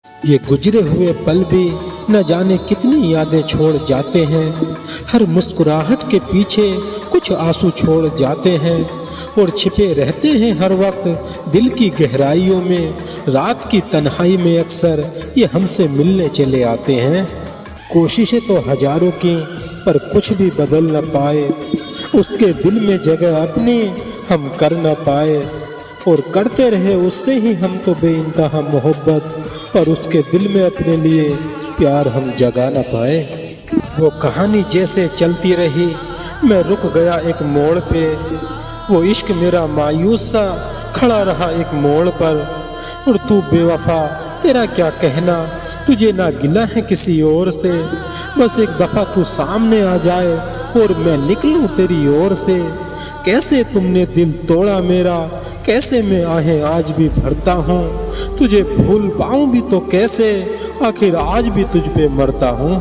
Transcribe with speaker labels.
Speaker 1: ये गुजरे हुए पल भी न जाने कितनी यादें छोड़ जाते हैं। हर मुस्कुराहट के पीछे कुछ आंसू छोड़ जाते हैं और छिपे रहते हैं हर वक्त दिल की गहराइयों में। रात की तन्हाई में अक्सर ये हमसे मिलने चले आते हैं। कोशिशें तो हजारों की पर कुछ भी बदल न पाए, उसके दिल में जगह अपनी हम कर न पाए और करते रहे उससे ही हम तो बेइंतहा मोहब्बत, पर उसके दिल में अपने लिए प्यार हम जगा न पाए। वो कहानी जैसे चलती रही, मैं रुक गया एक मोड़ पे। वो इश्क मेरा मायूस सा खड़ा रहा एक मोड़ पर। और तू बेवफा, तेरा क्या कहना, तुझे ना गिला है किसी और से। बस एक दफा तू सामने आ जाए और मैं निकलूं तेरी ओर से। कैसे तुमने दिल तोड़ा मेरा, कैसे मैं आहें आज भी भरता हूँ। तुझे भूल पाऊं भी तो कैसे, आखिर आज भी तुझ पे मरता हूँ।